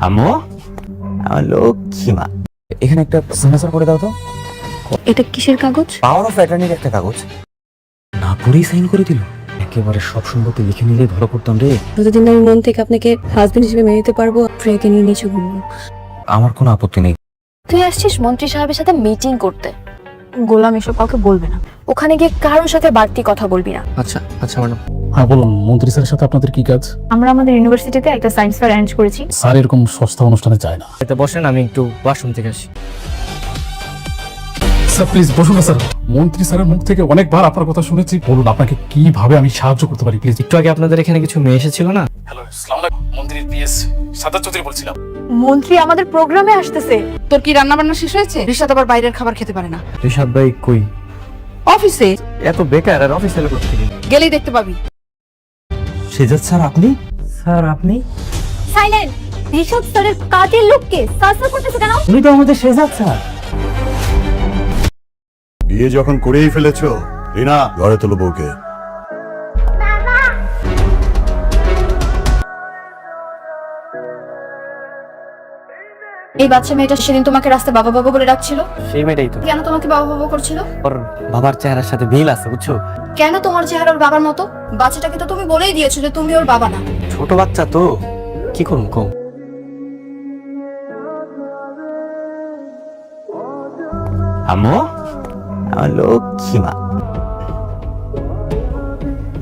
আম্মু, আমার লক্ষ্মী মা, এখানে একটা সিগনেচার করে দাও তো। এটা কিসের কাগজ? পাওয়ার অফ অ্যাটর্নির একটা কাগজ। না পড়েই সাইন করে দিল। একেবারে সব সম্পত্তি লিখে নিলে ভালো করতাম রে। যতদিন আমি মন থেকে আপনাকে হাজবেন্ড হিসেবে মেনে নিতে পারবো, প্রিয়াকে নিয়ে নিচে ঘুরবো। আমার কোনো আপত্তি নেই। তুই আসছিস মন্ত্রী সাহেবের সাথে মিটিং করতে। গোলাম এসব কাউকে বলবে না। ওখানে গিয়ে কারোর সাথে বাড়তি কথা বলবি না। আচ্ছা আচ্ছা ম্যাডাম। হ্যাঁ বলুন, মন্ত্রী স্যারের সাথে আপনাদের কি কাজ? আমরা আমাদের ইউনিভার্সিটিতে একটা সায়েন্স ফেয়ার অ্যারেঞ্জ করেছি। স্যার এরকম সস্তা অনুষ্ঠানে যায় না। এতে বসেন, আমি একটু ওয়াশরুম থেকে আসি। স্যার প্লিজ বসুন না স্যার। মন্ত্রী স্যারের মুখ থেকে অনেকবার আপনার কথা শুনেছি। বলুন আপনাকে কিভাবে আমি সাহায্য করতে পারি প্লিজ। একটু আগে আপনাদের এখানে কিছু মেয়ে এসেছিল না? হ্যালো, আসসালামু আলাইকুম। মন্ত্রীর পিএস সাদাত চৌধুরী বলছিলাম। মন্ত্রী আমাদের প্রোগ্রামে আসতেছে। তোর কি রান্না বান্না শেষ হয়েছে? রিশাদ আবার বাইরের খাবার খেতে পারে না। ঋষাদ ভাই কই? অফিসে এত বেকার আর অফিসে এলো করতে গেলে। গেলেই দেখতে পাবি। সেজাদ স্যার আপনি? স্যার আপনি? সাইলেন্ট। ঋষভ স্যারের কাজের লোককে সাসপেন্ড করতেছে কেন? উনি তো আমাদের সেজাদ স্যার। বিয়ে যখন করেই ফেলেছো, রিনা ঘরে তোলো বউকে। এই বাচ্চা মেয়েটা সেদিন তোমাকে রাস্তায় বাবা বাবা বলে ডাকছিল। সেই মেয়েটাই তো। কেন তোমাকে বাবা বাবা করছিল? ওর বাবার চেহারার সাথে মিল আছে বুঝছো? কেন তোমার চেহারা ওর বাবার মতো? বাচ্চাটাকে তো তুমি বলেই দিয়েছো যে তুমি ওর বাবা না। ছোট বাচ্চা তো, কি করুন কম। আম্মু, আমার লক্ষ্মী মা।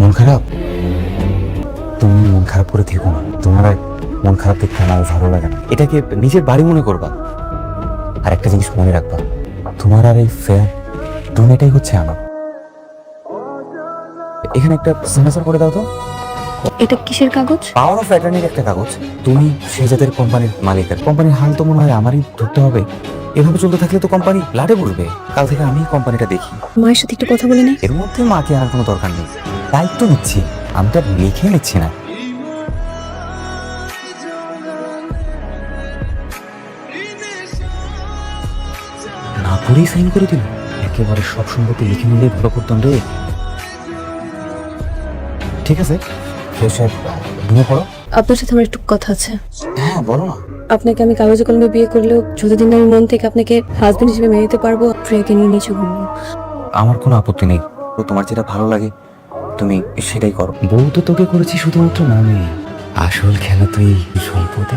মন খারাপ? তুমি মন খারাপ করে থেকো না। তোমার আর মন খারাপ দেখতে আমার ভালো লাগে না। এটাকে নিজের বাড়ি মনে করবা। আর একটা জিনিস মনে রাখবা, তোমার আর এই ফেয়ার দুনিয়াটাই হচ্ছে আমার। এখানে একটা সিগনেচার করে দাও তো। এটা কিসের কাগজ? পাওয়ার অফ অ্যাটর্নির একটা কাগজ। তুমি সেজাদের কোম্পানির মালিকের। কোম্পানির হাল তো মনে হয় আমারই ধরতে হবে। এভাবে চলতে থাকলে তো কোম্পানি লাটে পড়বে। কাল থেকে আমি কোম্পানিটা দেখি। মায়ের সাথে একটু কথা বলে নে। এর মধ্যে মাকে আর কোনো দরকার নেই। দায়িত্ব নিচ্ছি, আমি তো আর লিখে নিচ্ছি না। না পড়েই সাইন করে দিল। একেবারে সব সম্পত্তি লিখে নিলে ভালো করতাম রে। ঠিক আছে, ফ্রেশ হয়ে ঘুমিয়ে পড়ো। আপনার সাথে আমার একটু কথা আছে। হ্যাঁ বলো না। আপনাকে আমি কাগজে কলমে বিয়ে করলেও যতদিন আমি মন থেকে আপনাকে হাজবেন্ড হিসেবে মেনে নিতে পারবো, প্রিয়াকে নিয়ে নিচে ঘুরবো। আমার কোনো আপত্তি নেই। তো তোমার যেটা ভালো লাগে তুমি সেটাই করো। বউ তো তোকে করেছি শুধুমাত্র নামে, আসল খেলা তুই সম্পদে।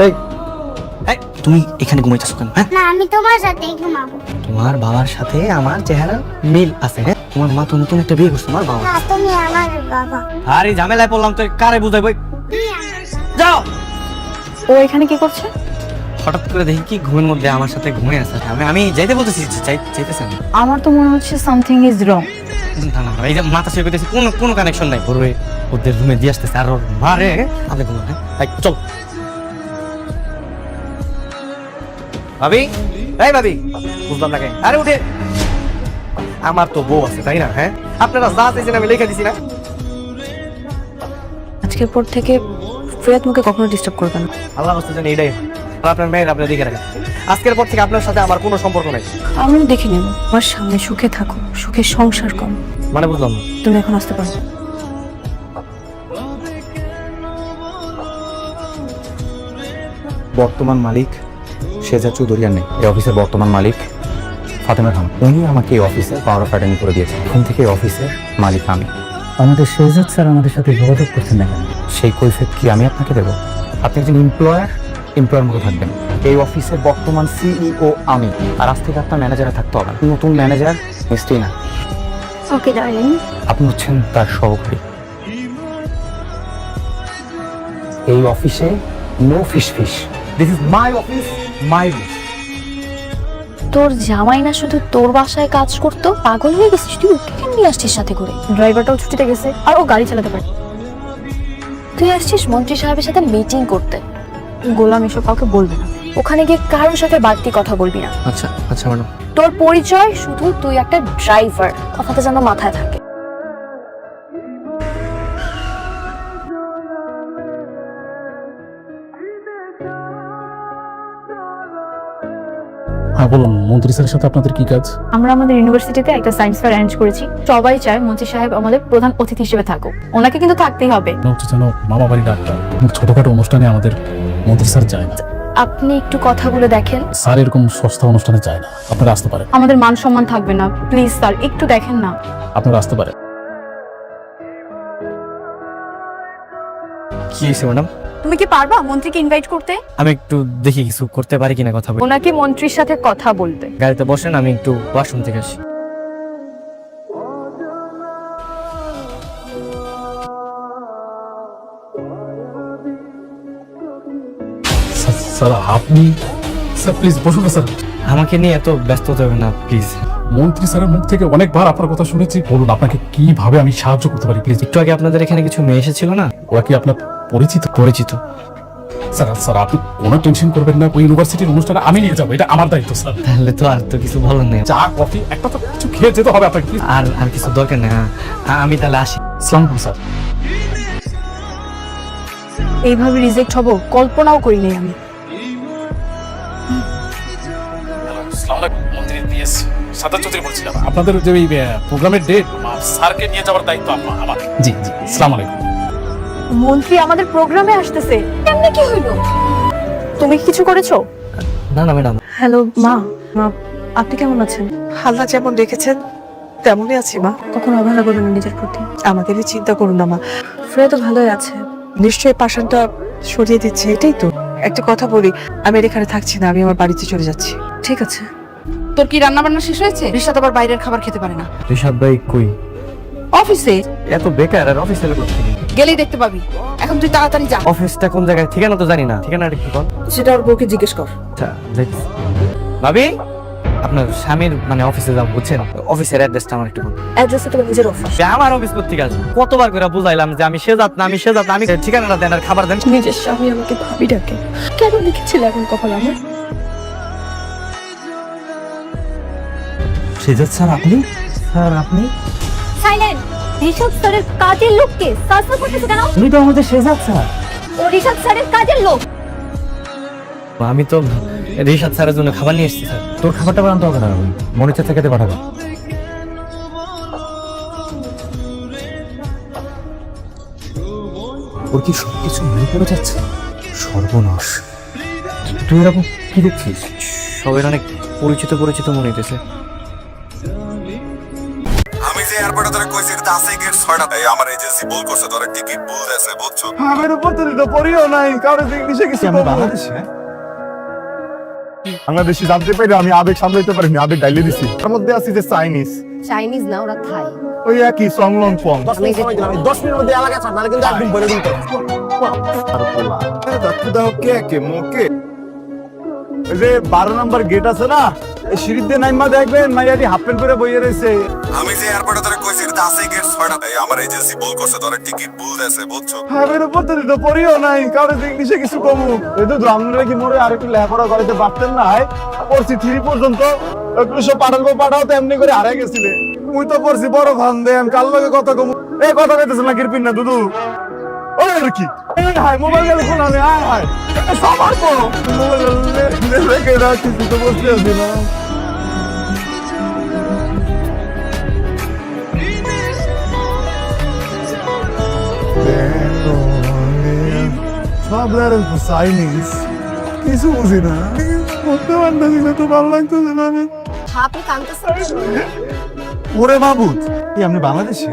এই এই, তুমি এখানে ঘুমাইতেছো কেন? হ্যাঁ, না আমি তোমার সাথেই ঘুমাবো। তোমার বাবার সাথে আমার চেহারা মিল আছে। হ্যাঁ, তোমার মা তো নতুন একটা বিয়ে করছে তোমার বাবা। না তুমি আমার বাবা। আরে ঝামেলায় পড়লাম তো, কারে বুঝাই বই। যাও। ও এখানে কি করছে? হঠাৎ করে দেখি কি ঘুমের মধ্যে আমার সাথে ঘুমিয়ে আছে। আমি যাইতে বলতেছি, চাইতেছেন। আমার তো মনে হচ্ছে সামথিং ইজ রং। এই যে মাথা শুয়ে করতেছি, কোনো কানেকশন নাই। ওর ওদের রুমে দিয়ে আসতেছে আর ওর মারে আপনি ঘুমান। হ্যাঁ চল ভাবি। এই ভাবি, বুঝলাম না কেন? আরে উঠে, আমার তো বউ আছে তাই না? হ্যাঁ, আপনারা যা চাইছেন আমি লিখে দিছি না। আজকের পর থেকে প্রিয়া তোমাকে কখনো ডিস্টার্ব করবে না। আল্লাহ রাস্তা জানি এটাই। আর আপনার মেয়ের আপনার দিকে রাখেন। আজকের পর থেকে আপনার সাথে আমার কোনো সম্পর্ক নাই। আমিও দেখে নেব। আমার সামনে সুখে থাকো, সুখে সংসার করো। মানে বুঝলাম না। তুমি এখন আসতে পারো। বর্তমান মালিক সেজাদ চৌধুরী আর নেই। এই অফিসের বর্তমান মালিক ফাতেমা খান। উনি আমাকে এই অফিসে পাওয়ার অফ অ্যাটর্নি করে দিয়েছেন। এখন থেকে এই অফিসের মালিক আমি। আমাদের সেজাদ স্যার আমাদের সাথে যোগাযোগ করছেন না কেন? সেই কৈফিয়ত কি আমি আপনাকে দেবো? আপনি একজন এমপ্লয়ার মতো থাকবেন। এই অফিসের বর্তমান সিইও আমি। আর আজ থেকে আপনার ম্যানেজারে থাকতে হবে। নতুন ম্যানেজার মিস্ত্রি না, ওকে ডার্লিং। আপনি হচ্ছেন তার সহকারী। এই অফিসে no fish. This is my office, my rules. তোর জামাই না শুধু তোর বাসায় কাজ করতো? পাগল হয়ে গেছিস তুই? ওকে কেন নিয়ে আসছিস সাথে করে? ড্রাইভারটাও ছুটিতে গেছে আর ও গাড়ি চালাতে পারে। তুই আসছিস মন্ত্রী সাহেবের সাথে মিটিং করতে। গোলাম এসব কাউকে বলবে না। ওখানে গিয়ে কারোর সাথে বাড়তি কথা বলবি না। আচ্ছা আচ্ছা ম্যাডাম। তোর পরিচয় শুধু তুই একটা ড্রাইভার, কথাটা যেন মাথায় থাকে। হ্যাঁ বলুন, মন্ত্রী স্যারের সাথে আপনাদের কি কাজ? আমরা আমাদের ইউনিভার্সিটিতে একটা সায়েন্স ফেয়ার অ্যারেঞ্জ করেছি। সবাই চায় মন্ত্রী সাহেব আমাদের প্রধান অতিথি হিসেবে থাকুক, ওনাকে কিন্তু থাকতেই হবে। মনে হচ্ছে যেন মামা বাড়ি ডাক্তার। ছোটখাটো অনুষ্ঠানে আমাদের মন্ত্রী স্যার যায় না। আপনি একটু কথা বলে দেখেন। স্যার এরকম সস্তা অনুষ্ঠানে যায় না, আপনারা আসতে পারেন। আমাদের মান সম্মান থাকবে না, প্লিজ স্যার একটু দেখেন না। আপনারা আসতে পারেন। কি হয়েছে ম্যাডাম? তুমি কি পারবা মন্ত্রীকে ইনভাইট করতে? আমি একটু দেখি কিছু করতে পারি কিনা কথা বলি। ওনাকে মন্ত্রীর সাথে কথা বলতে। গাড়িতে বসেন, আমি একটু ওয়াশরুম থেকে আসি। স্যার আপনি, স্যার প্লিজ বসুন না স্যার। আমাকে নিয়ে এত ব্যস্ত হতে হবে না প্লিজ। মন্ত্রী স্যারের মুখ থেকে অনেকবার আপনার কথা শুনেছি, বলুন আপনাকে কিভাবে আমি সাহায্য করতে পারি প্লিজ। একটু আগে আপনাদের এখানে কিছু মেয়ে এসেছিল না? ওরা কি আপনার পরিচিত? পরিচিত। স্যার স্যার আপনি কোনো টেনশন করবেন না, ওই ইউনিভার্সিটির অনুষ্ঠানে আমি নিয়ে যাবো, এটা আমার দায়িত্ব স্যার। তাহলে তো আর তো কিছু বলার নেই। চা কফি একটা তো কিছু খেয়ে যেতে হবে আপনাকে প্লিজ। আর কিছু দরকার নেই। আমি তাহলে আসি। আসসালামু আলাইকুম স্যার। এইভাবে রিজেক্ট হব কল্পনাও করিনি আমি। আসসালামু আলাইকুম, মন্ত্রী পিএস সাদা চৌধুরী বলছিলাম। আপনাদের যে ওই প্রোগ্রামের ডেট স্যারকে নিয়ে যাওয়ার দায়িত্ব আমার। জি জি, আসসালামু আলাইকুম। মন্ত্রী আমাদের প্রোগ্রামে আসতেছে, কেমনে কি হইলো? তুমি কি কিছু করেছো? না না ম্যাডাম। হ্যালো মা, মা আপনি কেমন আছেন? আল্লাহ যেমন রেখেছেন তেমনই আছি মা। কখনো অবহেলা করবেন না নিজের প্রতি। আমাদেরই চিন্তা করুন না মা। ফ্রেয়া তো ভালোই আছে। নিশ্চয়ই পাষাণটা সরিয়ে দিচ্ছে, এটাই তো। একটা কথা বলি, আমি আর এখানে থাকছি না, আমি আমার বাড়িতে চলে যাচ্ছি। ঠিক আছে। তোর কি রান্না বান্না শেষ হয়েছে? রিশাদ আবার বাইরের খাবার খেতে পারে না। ঋষাদ ভাই কই? অফিসে এত বেকার আর অফিসে করতে গেলেই দেখতে পাবি। এখন তুই তাড়াতাড়ি যা। অফিসটা কোন জায়গায়? ঠিকানা তো জানি না। ঠিকানাটা কি বল? সেটা ওর বউকে জিজ্ঞেস কর। আচ্ছা দেখছি। ভাবি, আপনার স্বামীর মানে অফিসে যাবো বুঝছেন? অফিসের অ্যাড্রেসটা আমার একটু বলুন। অ্যাড্রেসে তোমার নিজের অফিস। আমার অফিস করতে গেছে কতবার করে বুঝাইলাম যে আমি সে যাত না, আমি সে যাত না, আমি ঠিকানাটা দেন আর খাবার দেন। নিজের স্বামী আমাকে ভাবি ডাকে, কেন লিখেছিল এখন কপাল আমার? সেজাদ স্যার আপনি? স্যার আপনি? সাইলেন্ট। ঋষভ স্যারের কাজের লোককে সাসপেন্ড করতেছে কেন? উনি তো আমাদের সেজাদ স্যার। ও ঋষভ স্যারের কাজের লোক। আমি তো ঋষাদ স্যারের জন্য খাবার নিয়ে এসেছি স্যার। তোর খাবারটা বানাতে হবে না, মনে চাচ্ছে খেতে পাঠাবে। ওর কি সবকিছু মনে পড়ে যাচ্ছে? সর্বনাশ। তুই এরকম কি দেখছিস? সবাই অনেক পরিচিত পরিচিত মনে হইতেছে। আমি যে এয়ারপোর্টে তোরে কইছি এটা আছে গেট 6টা। এই আমার এজেন্সি বল করছে, তোরে টিকিট ভুল দেছে বুঝছো? আমার উপর তো পড়িও নাই, কারো ইংলিশে কিছু আমি বাংলাদেশে। বাংলাদেশি জানতে পারি, আমি আবেগ সামলাইতে পারিনি, আবেগ ডাইলে দিছি। তার মধ্যে আছে যে চাইনিজ, চাইনিজ না, ওরা থাই। ওই একই সংলং পং। 10 মিনিট মধ্যে এলাকা ছাড়, নাহলে কিন্তু একদম বলে দিন। কে মোকে ওই যে 12 নম্বর গেট আছে না, এই সিঁড়ি দিয়ে নাইমা দেখবেন মাইয়াটি হাফ প্যান্ট পরে বইয়ে রয়েছে। আমি যে এয়ারপোর্টে তোরে কইছি এটা আছে গেট 6টা। এই আমার এজেন্সি বল করছে, তোরে টিকিট ভুল দেছে বুঝছো? আমার উপর তো পড়িও নাই, কারো ইংলিশে কিছু কমু। এই তো আপনারা কি মোরে আরেকটু লেখাপড়া করাইতে পারতেন না? পড়ছি 3 পর্যন্ত, একটু সব পাঠাও তো এমনি করে হারিয়ে গেছিলে। মুই তো পড়ছি বড় ফান দে, আমি কাল লগে কথা কমু। এই কথা কইতেছ না কিরপিন না দুদু? ওই আর কি? এই হাই মোবাইল গেল ফোন আনে, হাই হাই সবার পর মোবাইল লেগে রাখছি, তো বসে আছি না। সব ধরেন তো চাইনিজ, কিছু বুঝি না, বলতে পারতেছি না, তো ভালো লাগতেছে না। আপনি কাঁদতেছেন? ওরে মাহবুব, কি আপনি বাংলাদেশে?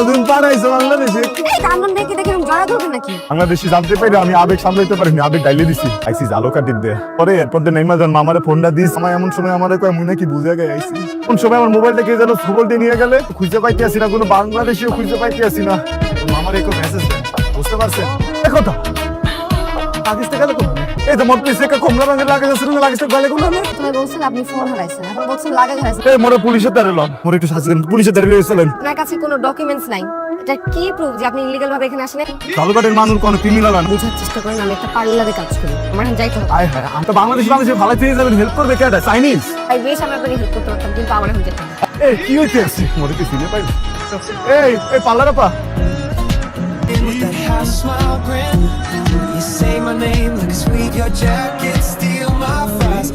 ওদিন পাঠাইছো বাংলাদেশে? এই কান্দন দেখে দেখে জড়া করবেন নাকি? বাংলাদেশি জানতে পারি, আমি আবেগ সামলাইতে পারিনি, আবেগ ডাইলে দিছি। আইসি জালো কাটিন দে পরে এরপর দিয়ে নেইমা যান মামারে ফোনটা দিস। আমার এমন সময় আমারে কয় মুই নাকি বুঝে গে আইছি। কোন সময় আমার মোবাইলটা কে যেন ছবল দিয়ে নিয়ে গেলে, খুঁজে পাইতে আসি না, কোনো বাংলাদেশিও খুঁজে পাইতে আসি না। মামার একটু মেসেজ দেন, বুঝতে পারছেন? দেখো তো পাকিস্তান গেলে কোন এই তো মোট পিছে কমলা রঙের লাগে যাচ্ছে না, লাগিস গলে কোন না? তুমি বলছেন আপনি ফোন হারাইছেন, এখন বলছেন লাগেজ হারাইছেন। এই মোরে পুলিশের দাঁড়ে লন, মোরে একটু সাহায্য করেন, পুলিশের দাঁড়ে লইছিলেন। আপনার কাছে কোনো ডকুমেন্টস নাই, এটা কি প্রুফ যে আপনি ইলিগাল ভাবে এখানে আসেন? জালুকাটের মানুষ কোন ক্রিমিনাল না। বোঝার চেষ্টা করেন, আমি একটা পার্লারে কাজ করি, আমার এখন যাইতে হবে। আয় হায়, আমি তো বাংলাদেশে ভালো পেয়ে যাবেন, হেল্প করবে কে? এটা চাইনিজ। তাই বেশ আমি আপনাকে হেল্প করতে পারতাম, কিন্তু আমার এখন যেতে হবে। এই কি হইতে আছে? মোরে কি চিনে পাই? এই পার্লার আপা say my name like a sweet your jacket, steal my fries.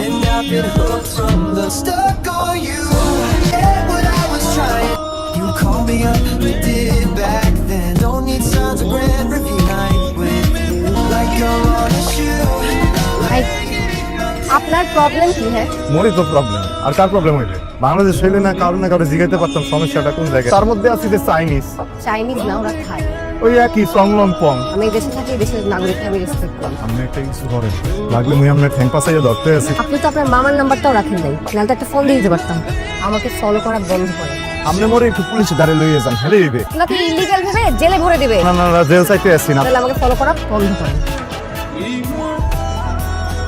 And I've been hooked from the stuck on you. Yeah, what I was trying. You call me up, we did back then. Don't need signs of grand review night with you. Like you're on a shoe. আপনার problem কি হ্যাঁ? মোরই তো problem, আর কার problem হইলে? বাংলাদেশ হইলে না কারো জিগাইতে পারতাম সমস্যাটা কোন জায়গায়। তার মধ্যে আছে যে চাইনিজ। চাইনিজ না, ওরা খায়। ওই একই সংলং পং। আমি এই দেশে থাকি, এই দেশের নাগরিককে আমি রেসপেক্ট করি। আপনি একটা কিছু করেন, লাগলে মুই আপনার ঠ্যাং পাশাইয়া ধরতে আছি। আপনি তো আপনার মামার নাম্বারটাও রাখেন নাই, নাহলে তো একটা ফোন দিয়ে দিতে পারতাম। আমাকে ফলো করা বন্ধ করেন। আপনি মোরে একটু পুলিশে দাঁড়ে লইয়ে যান, হেলে দিবে। নাকি ইলিগাল ভেবে জেলে ভরে দিবে? না জেল চাইতে আসছি না। তাহলে আমাকে ফলো করা বন্ধ করেন।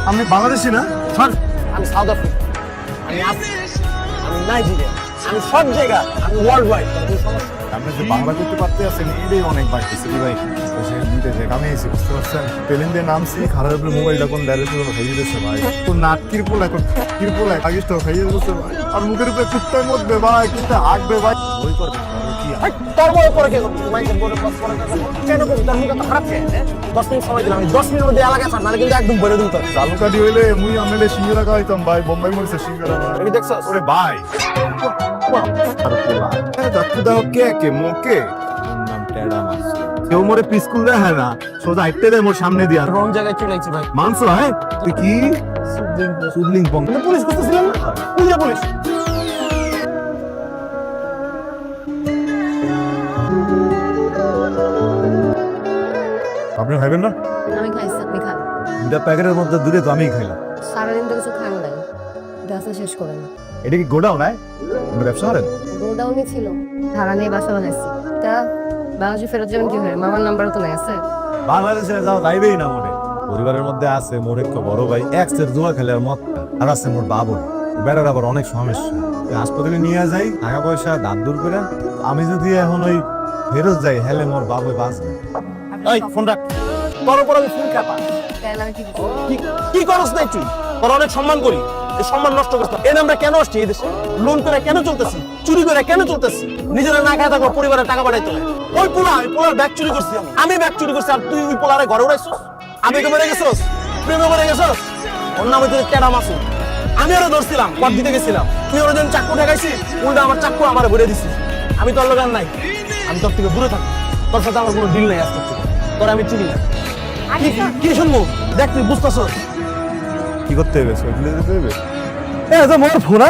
আপনি বাংলাদেশি না? স্যার আমি সাউথ আফ্রিকা, আমি আমি নাইজেরিয়া, আমি সব জায়গা, আমি ওয়ার্ল্ড ওয়াইড। আপনি যে বাংলা করতে পারতে আছেন এটাই অনেক বাইক ভাই। আমি এসে বুঝতে পারছেন প্লেন দিয়ে নামছি, খারাপ উপরে মোবাইলটা কোন ডাইরেক্ট হয়ে যেতেছে ভাই। তো নাট কিরপোলা আগিষ্ট হয়ে যেতেছে ভাই। আর মুখের উপরে কুত্তার মধ্যে ভাই, কুত্তা হাঁকবে ভাই। ওই করবে কি তোর বড় করে কে করছিস? মাইকের বড় পাস করে কেন করছিস? তোর মুখে তো খারাপ কে? 10 মিনিট সময় দিলাম, আমি 10 মিনিটের মধ্যে এলাকা ছাড়, নাহলে কিন্তু একদম ভরে দিত। চালু কাটি হইলে মুই আমলে সিঙ্গারা খাইতাম ভাই। বোম্বাই মরিছে সিঙ্গারা ভাই। এটা দেখছস? ওরে ভাই ডাক্তার দাও কে মোকে নাম টেডা মাস। কেউ মোরে পিস্কুল দেয় না, সোজা হাইটে দেয় মোর সামনে দিয়া। রং জায়গায় চলে আইছি ভাই। মানছো হ্যাঁ? তুই কি সুদলিং পং? পুলিশ করতেছিলেন না? পুলিশ আপনি খাইবেন না? আমি খাইছি, আপনি খান। দুটা প্যাকেটের মধ্যে দুটো তো আমিই খাইলাম। সারাদিন তো কিছু খান নাই, ব্যবসা শেষ করেন। এটা কি গোডাউন নাই? ব্যবসা করেন? গোডাউনে ছিল, ভাড়া নিয়ে বাসা বানাইছি। তা বাংলাদেশে ফেরত যাবেন কি হয়? মামার নাম্বারও তো নাই আছে। বাংলাদেশে যাও যাইবেই না মনে। পরিবারের মধ্যে আছে মোর এক বড় ভাই, এক্সের জুয়া খেলে আর মদ, আর আছে মোর বাবু। বেড়ার আবার অনেক সমস্যা, হাসপাতালে নিয়ে যাই, টাকা পয়সা দাঁত দূর করে। আমি যদি এখন ওই ফেরত যাই, হেলে মোর বাবু বাঁচবে। এই ফোন রাখ, তোর উপর আমি ফোন কাপা। তাহলে আমি কি করব? কি করছ নাই তুই? তোর অনেক সম্মান করি, এই সম্মান নষ্ট করছ না। আমরা কেন আসছি এই দেশে? লোন করে কেন চলতেছি? চুরি করে কেন চলতেছি? নিজেরা না খায় থাকো, পরিবারের টাকা পাঠাইতে হয়। ওই পোলার ব্যাগ চুরি করছি, আমি ব্যাগ চুরি করছি, আর তুই ওই পোলারে ঘরে উড়াইছস? আমি তো মেরে গেছস, প্রেমে মরে গেছস। ওর নাম হচ্ছে টেডা মাসু। আমি ওরা ধরছিলাম, পথ দিতে গেছিলাম, তুই ওরা যখন চাকু ঠেকাইছি, উল্টা আমার চাকু আমার ভরে দিছিস। আমি তোর লোকান নাই, আমি তোর থেকে দূরে থাকি। তোর সাথে আমার কোনো ডিল নাই আজকে থেকে। তোর আমি চিনি না। কি শুনবো? দেখ তুই বুঝতেছস কি করতে হবে? সইলে দিতে হবে। মোর ফোন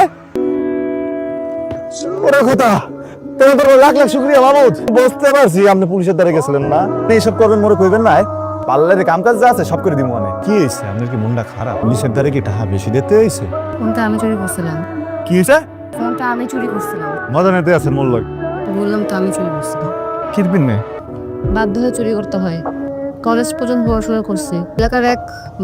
ওরে কথা তোমার লাখ শুক্রিয়া মাহমুদ। বুঝতে পারছি আপনি পুলিশের দ্বারা গেছিলেন না, এইসব করবেন মোরে কইবেন না। পার্লারের কাম কাজ যা আছে সব করে দিব। মানে কি হয়েছে? আপনার কি মনটা খারাপ? পুলিশের দ্বারা কি টাকা বেশি দিতে হয়েছে? ফোনটা আমি চুরি করছিলাম। কি হয়েছে? ফোনটা আমি চুরি করছিলাম। মজা নিতে আছেন মোর লোক? বললাম তো আমি চুরি করছিলাম। কিরপিন নেই, বাধ্য হয়ে চুরি করতে হয়। কলেজ পর্যন্ত পড়াশোনা করছি। এলাকার এক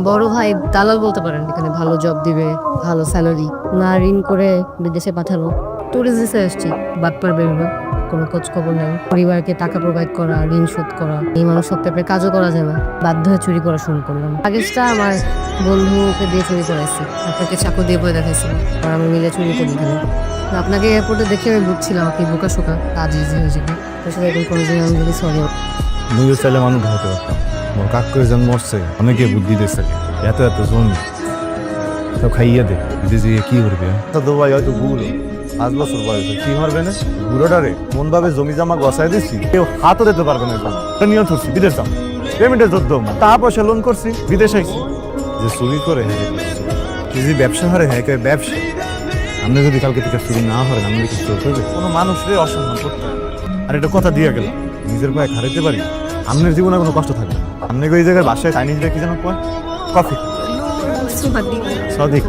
বড় ভাই দালাল বলতে পারেন, এখানে ভালো জব দিবে, ভালো স্যালারি, না ঋণ করে বিদেশে পাঠানো। ট্যুরিস্ট ভিসা আসছি, বাটপার বেরোবে, কোনো খোঁজ খবর নেই। পরিবারকে টাকা প্রোভাইড করা, ঋণ শোধ করা, এই মানুষ সব টাইপের কাজও করা যায় না। বাধ্য হয়ে চুরি করা শুরু করলাম। আগেরটা আমার বন্ধুকে দিয়ে চুরি করাইছি, আপনাকে চাকু দিয়ে বয়ে দেখাইছিলাম, আর আমি মিলে চুরি করি এখানে। আপনাকে এয়ারপোর্টে দেখে আমি বুঝছিলাম আপনি বোকা শোকা, কাজ ইজি হয়ে যাবে। আসলে এরকম কোনো দিন আমি বলি সরি। মুইও চাইলে মানুষ হতে পারতাম। মোর কাক করে যেন মরছে, অনেকে বুদ্ধি দিচ্ছে। এত জমি সব খাইয়ে দে, বিদেশে গিয়ে কি করবে? তো ভাই হয়তো বুড়ো, 5 বছর বয়সে কি মারবে না? বুড়োটারে মন ভাবে জমি জমা গছাই দিচ্ছি, কেউ হাতও দিতে পারবে না। নিয়ত করছি বিদেশ যাম, পেমেন্টের যুদ্ধ, টাকা পয়সা লোন করছি, বিদেশ আইছি। যে চুরি করে যে ব্যবসা হারে হ্যাঁ ব্যবসা। আপনি যদি কালকে থেকে চুরি না হরেন, আমি কিছু করবে কোনো মানুষের অসম্মান করতে। আর এটা কথা দিয়ে গেল, নিজের পায়ে হারাইতে পারি, আপনার জীবনে কোনো কষ্ট থাকবে না। আপনি ওই জায়গায় বাসায় চাইনিজ কি যেন কয়, কফি সদিক।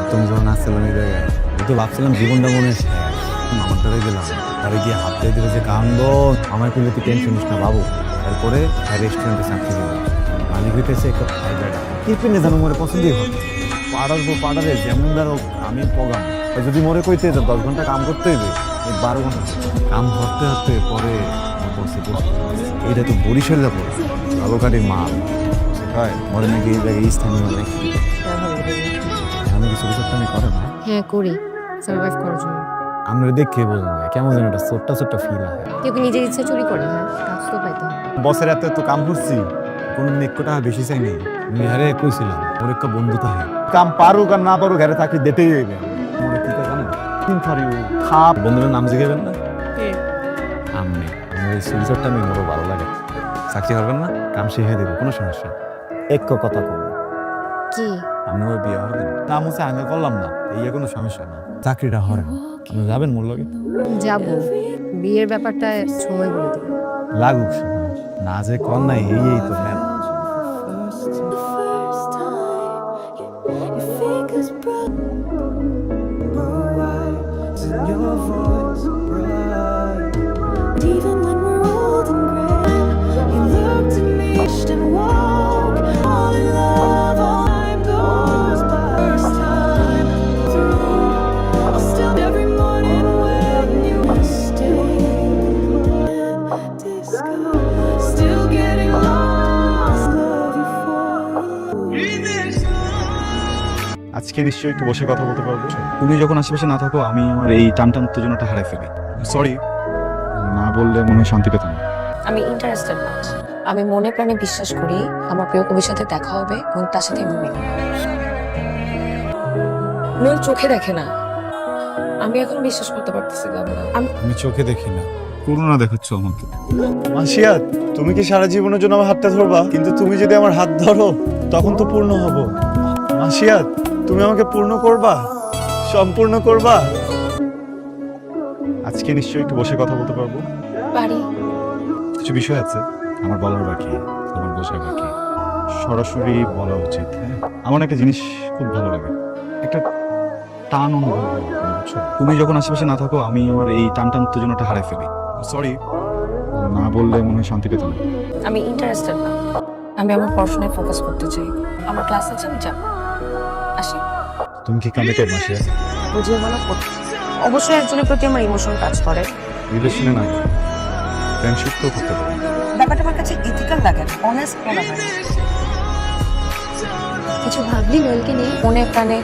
প্রথম যখন আসছিলাম এই জায়গায়, আমি তো ভাবছিলাম জীবনটা মনে হয় আমার দ্বারা গেলাম, তারা গিয়ে হাত দিয়ে দিলে যে কান্দ। আমার কিন্তু তুই টেনশন নিস না বাবু। তারপরে রেস্টুরেন্টে চাকরি দিল, মালিক হইতেছে একটা কি পিনে জানো মোরে পছন্দই হয়। পাড়ারে যেমন ধরো আমি প্রোগ্রাম, যদি মোরে কইতে 10 ঘন্টা কাম করতে হইবে, 12 ঘন্টা কাম করতে পরে বলছি এটা তো বরিশাল যাবো আলোকাটির মাল হয় মনে নাকি এই জায়গায় স্থানীয় অনেক আমি কিছু কিছু আমি করে না হ্যাঁ করি সার্ভাইভ করার জন্য। আমরা দেখে বোঝা যায় কেমন যেন একটা ছোট্ট ছোট্ট ফিল হয়। কেউ কি নিজের ইচ্ছে চুরি করে? হ্যাঁ, কাজ তো পাইতে হয়। বসের এত তো কাম করছি কোনো নেক্য টাকা বেশি চাই নেই। আমি হারে কইছিলাম ওর একটা বন্ধু থাকে কাম পারুক আর না পারুক ঘরে থাকি দিতেই হইবে। মনে কি করে জানেন খাপ বন্ধুদের নাম জিজ্ঞাসা না আমি ওই সুইজারটা আমি মোরও ভালো লাগে। চাকরি করবেন না কাম শিখে দেবো কোনো সমস্যা এক কথা কম কি আমি ওই বিয়ে হবেন নাম হচ্ছে আগে করলাম না এই কোনো সমস্যা না চাকরিটা হরে না আপনি যাবেন মোর লগে যাব বিয়ের ব্যাপারটা সময় বলে দেবো লাগুক সময় না যে কর নাই এই তো ma'am Even when we're old and gray, you look to me and walk all in love. Time goes by. First time through, still every morning when you stay disco, still getting lost. Love you for. আজকে নিশ্চয়ই একটু বসে কথা বলতে পারবো। তুমি যখন আশেপাশে না থাকো আমি আমার এই টানটান উত্তেজনাটা হারাই ফেলি। সরি না বললে মনে হয় শান্তি পেতাম। আমি ইন্টারেস্টেড না। আমি মনে প্রাণে বিশ্বাস করি আমার প্রিয় কবির সাথে দেখা হবে এবং তার সাথে মিলবে। নইল চোখে দেখে না। আমি এখন বিশ্বাস করতে পারতেছি না। আমি চোখে দেখি না করুণা দেখাচ্ছ আমাকে। মাসিয়া তুমি কি সারা জীবনের জন্য আমার হাতটা ধরবা? কিন্তু তুমি যদি আমার হাত ধরো তখন তো পূর্ণ হব। মাসিয়া তুমি আমাকে পূর্ণ করবা, সম্পূর্ণ করবা। আজকে নিশ্চয়ই একটু বসে কথা বলতে পারবো। পারি। কিছু বিষয় আছে আমার বলার বাকি, আমার বোঝার বাকি। সরাসরি বলা উচিত। আমার একটা জিনিস খুব ভালো লাগে, একটা টান অনুভব হয়, বুঝছো? তুমি যখন আশেপাশে না থাকো আমি আমার এই টানটান উত্তেজনাটা হারাই ফেলি। সরি না বললে মনে হয় শান্তি পেতাম। আমি ইন্টারেস্টেড না। আমি আমার পড়াশোনায় ফোকাস করতে চাই। আমার ক্লাস আছে, আমি যাব। আসি। তুমি কি কামিটেড মাসিয়া? বুঝিয়ে বলা কঠিন। অবশ্যই একজনের প্রতি আমার ইমোশন কাজ করে। রিলেশনে না, ফ্রেন্ডশিপ তো করতে পারি। ব্যাপারটা আমার কাছে ইথিক্যাল লাগে, অনেস্ট মনে হয়। কিছু ভাবলি নইলকে নিয়ে? মনে প্রাণে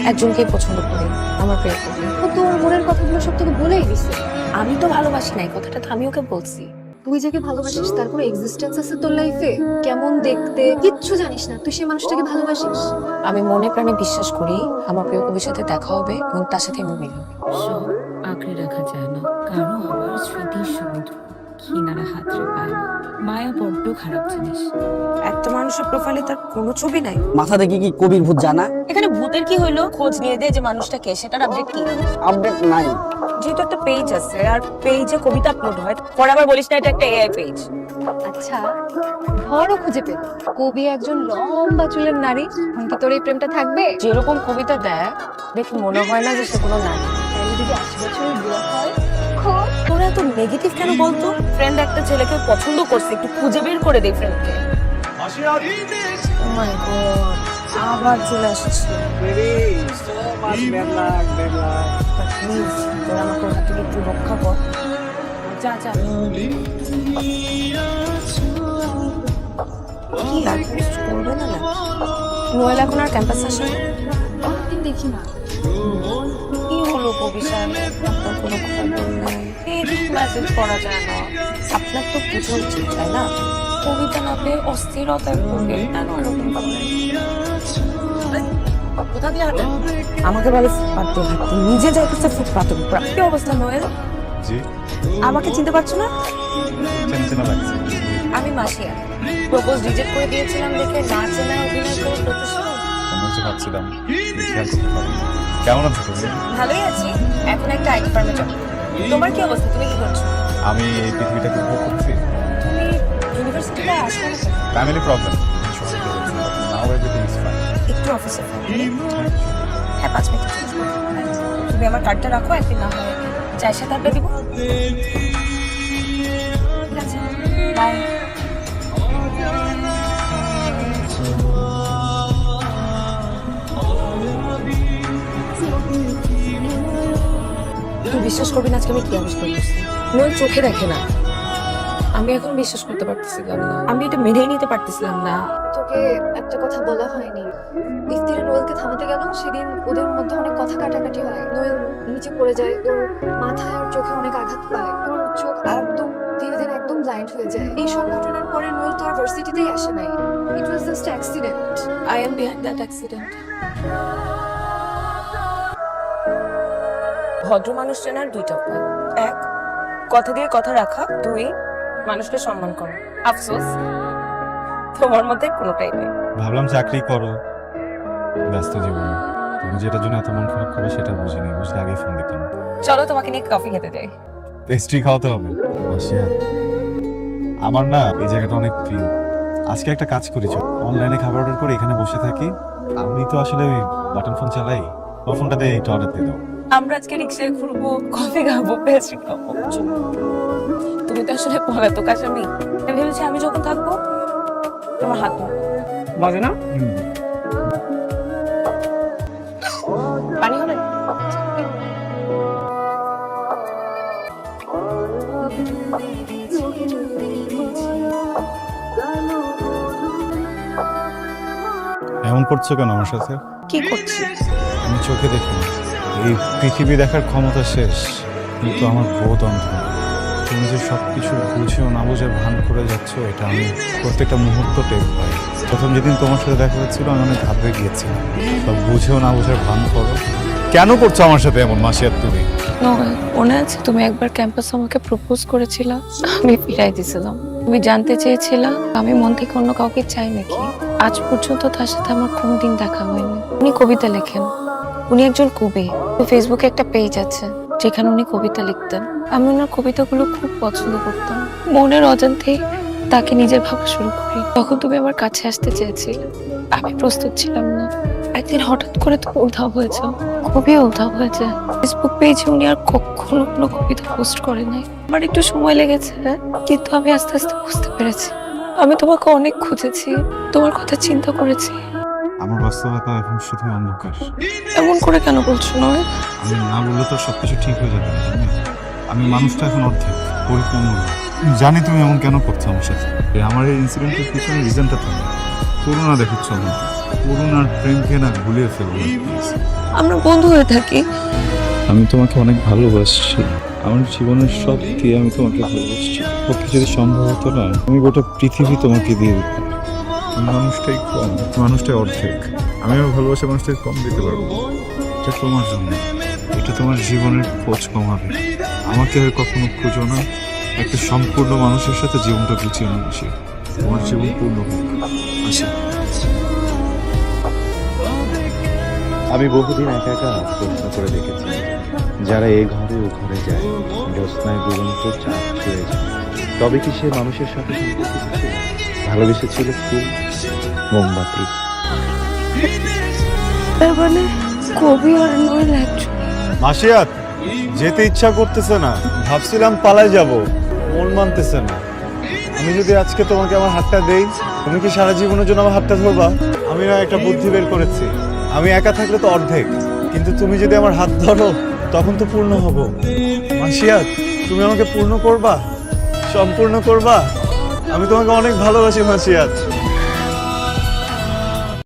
একজনকেই পছন্দ করি, আমার প্রিয় কবি। ও তোর মনের কথাগুলো সব তোকে বলেই দিছে। আমি তো ভালোবাসি না, এই কথাটা তো আমি ওকে বলছি। তুই যাকে ভালোবাসিস তার কোনো এক্সিস্টেন্স আছে তোর লাইফে? কেমন দেখতে কিচ্ছু জানিস না, তুই সেই মানুষটাকে ভালোবাসিস? আমি মনে প্রাণে বিশ্বাস করি আমার প্রিয় কবির সাথে দেখা হবে এবং তার সাথে আমি মিলব। সব আঁকড়ে রাখা যায় না, কারো আবার স্মৃতির সমুদ্র কিনারা হাতরে পায় না। মায়া বড্ড খারাপ জিনিস। একটা মানুষের প্রোফাইলে তার কোনো ছবি নাই। মাথা দেখি কি কবির ভূত জানা? এখানে ভূতের কি হইলো? খোঁজ নিয়ে দে যে মানুষটা কে, সেটার আপডেট কি? আপডেট নাই। যেহেতু একটা পেজ আছে আর পেজে কবিতা আপলোড হয়, পরে আবার বলিস না এটা একটা এআই পেজ। আচ্ছা ধরো খুঁজে পেল কবি একজন লম্বা চুলের নারী, কি তোর এই প্রেমটা থাকবে? যেরকম কবিতা দেয় দেখে মনে হয় না যে সে কোনো নারী। তাহলে যদি 80 বছরের বুড়া হয়, তোরা এত নেগেটিভ কেন বলতো? ফ্রেন্ড একটা ছেলেকে পছন্দ করছে, একটু খুঁজে বের করে দে ফ্রেন্ডকে। ও মাই গড, আবার চলে আসছে। প্লিজ তোরা আমাকে ওর হাত থেকে একটু রক্ষা কর। যা যা। কি আর কিছু করবে না? নোয়েল এখন আর ক্যাম্পাসে আসে না? অনেকদিন দেখি না। কি হলো কবি সাহেব, আপনার কোনো খবর নেই? মেসেজ করা যায় না। আপনার তো বুঝা উচিত তাই না? কবিতা না পেয়ে অস্থিরতায় ভোগে, কেন এরকম করে? কোথা দিয়ে হাঁটেন? আমাকে বলে ফুটপাত দিয়ে হাঁটতে, নিজে যাইতেছে ফুটপাতের উপর। কি অবস্থা নোয়েল? জি আমাকে চিনতে পারছো না? চেনা লাগছে। আমি মাসিয়া। প্রপোজ রিজেক্ট করে দিয়েছিলাম দেখে না চেনা অভিনয় করে প্রতিশোধ। আমি যে ভাবছিলাম খেয়াল করতে পারি। কেমন আছো তুমি? ভালোই আছি। এখন একটা আইটি ফার্মে জব। তোমার কি অবস্থা? তুমি কি করছো? আমি এই পৃথিবীটাকে উপভোগ করছি। তুমি ইউনিভার্সিটিতে আসো না? Family problem now everything is fine. একটু অফিসে হ্যাঁ 5 মিনিট। তুমি আমার কার্ডটা রাখো, একদিন না হয় চায়ের সাথে আড্ডা দিব। ঠিক আছে, বাই। তুই বিশ্বাস করবি না আজকে আমি কি অবস্থা করছি। নোয়েল চোখে দেখে না। আমি এখন বিশ্বাস করতে পারতেছিলাম না, আমি এটা মেনেই নিতে পারতেছিলাম না। তোকে একটা কথা বলা হয়নি, ইফতিরা নোয়েলকে থামাতে গেল সেদিন ওদের মধ্যে অনেক কথা কাটাকাটি হয়। নোয়েল নিচে পড়ে যায়, ওর মাথায় আর চোখে অনেক আঘাত পায়, ওর চোখ একদম ধীরে ধীরে একদম ব্লাইন্ড হয়ে যায়। এই সব ঘটনার পরে নোয়েল তো আর ভার্সিটিতেই আসে নাই। It was just accident. I am behind that accident. ভদ্র মানুষ চেনার দুইটা উপায়, এক কথা দিয়ে কথা রাখা, দুই মানুষকে সম্মান করা। আফসোস তোমার মধ্যে কোনোটাই নেই। ভাবলাম চাকরি করো, ব্যস্ত জীবন, তুমি যেটার জন্য এত মন খারাপ করো সেটা বুঝিনি, বুঝলে আগেই ফোন দিতাম। চলো তোমাকে নিয়ে কফি খেতে যাই। পেস্ট্রি খাওয়াতে হবে। আমার না এই জায়গাটা অনেক প্রিয়। আজকে একটা কাজ করেছ, অনলাইনে খাবার অর্ডার করে এখানে বসে থাকি। আমি তো আসলে ওই বাটন ফোন চালাই, ও ফোনটা দিয়ে একটু অর্ডার দিয়ে দাও। আমরা আজকে রিক্সায় ঘুরবো, কফি খাবো, পেস্ট্রি খাবো। তুমি তো আসলে পলাতক আসামি। আমি ভেবেছি আমি যখন থাকবো তোমার হাত মজা না। পানি হবে? এমন করছো কেন আমার সাথে? কি করছিস? আমি চোখে দেখি না। এই পৃথিবী দেখার ক্ষমতা শেষ, কিন্তু আমার বোধ অন্ধ। তুমি যে সবকিছু বুঝেও না বুঝে ভান করে যাচ্ছ, এটা আমি প্রত্যেকটা মুহূর্ত টের পাই। প্রথম যেদিন তোমার সাথে দেখা হচ্ছিল আমি অনেক ঘাবড়ে গিয়েছিলাম। সব বুঝেও না বুঝে ভান করো। কেন করছো আমার সাথে এমন মাসিয়াত তুমি? মনে আছে তুমি একবার ক্যাম্পাসে আমাকে প্রপোজ করেছিলা, আমি ফিরাই দিয়েছিলাম। তুমি জানতে চেয়েছিলা আমি মন থেকে অন্য কাউকে চাই নাকি। আজ পর্যন্ত তার সাথে আমার কোনোদিন দেখা হয়নি। উনি কবিতা লেখেন, উনি একজন কবি। ফেসবুকে একটা পেজ আছে যেখানে উনি কবিতা লিখতেন। আমি ওনার কবিতাগুলো খুব পছন্দ করতাম। মনের অজান্তেই তাকে নিজের ভাবা শুরু করি। তখন তুমি আমার কাছে আসতে চেয়েছিলে, আমি প্রস্তুত ছিলাম না। একদিন হঠাৎ করে তুমি উধাও হয়েছে, খুবই উধাও হয়েছে। ফেসবুক পেজে উনি আর কখনো কোনো কবিতা পোস্ট করে নাই। আমার একটু সময় লেগেছে, কিন্তু আমি আস্তে আস্তে বুঝতে পেরেছি। আমি তোমাকে অনেক খুঁজেছি, তোমার কথা চিন্তা করেছি। আমার বাস্তবতা এখন শুধু অন্ধকার। এমন করে কেন বলছো নয়? আমি না বললে তো সবকিছু ঠিক হয়ে যাবে। আমি মানুষটা এখন অর্ধেক, পরিপূর্ণ না। জানি তুমি এমন কেন করছো আমার সাথে। আমার এই ইনসিডেন্টের পিছনে রিজনটা থাকে। করুণা দেখাচ্ছ আমার, করুণার প্রেমকে না ভুলিয়ে ফেলবো। আমরা বন্ধু হয়ে থাকি। আমি তোমাকে অনেক ভালোবাসছি, আমার জীবনের সব দিয়ে আমি তোমাকে ভালোবাসছি। পক্ষে যদি সম্ভব হতো না, আমি গোটা পৃথিবী তোমাকে দিয়ে দিতাম। মানুষটাই কম, মানুষটাই অর্ধেক। আমি আমার ভালোবাসা মানুষটাকে কম দিতে পারবো। এটা তোমার জন্য, এটা তোমার জীবনের খোঁজ কমাবে। আমাকে আর কখনো খুঁজো না। একটা সম্পূর্ণ মানুষের সাথে জীবনটা গুছিয়ে নিয়ে আসি, তোমার জীবন পূর্ণ হোক। আসি। আমি বহুদিন একা একা প্রশ্ন করে দেখেছি, যারা এ ঘরে ও ঘরে যায়, জ্যোৎস্নায় দুরন্ত চাঁদ ছুঁয়ে যায়, তবে কি সে মানুষের সাথে সম্পর্কিত ছিল? ভালোবেসেছিল ফুল, মোমবাতি। তার মানে কবি আর নোয়েল একজন। মাসিয়াত, যেতে ইচ্ছা করতেছে না। ভাবছিলাম পালাই যাব, মন মানতেছে না। আমি যদি আজকে তোমাকে আমার হাতটা দেই, তুমি কি সারা জীবনের জন্য আমার হাতটা ধরবা? আমি না একটা বুদ্ধি বের করেছি। আমি একা থাকলে তো অর্ধেক, কিন্তু তুমি যদি আমার হাত ধরো তখন তো পূর্ণ হব। মাসিয়াত, তুমি আমাকে পূর্ণ করবা, সম্পূর্ণ করবা। আমি তোমাকে অনেক ভালোবাসি মাসিয়াত।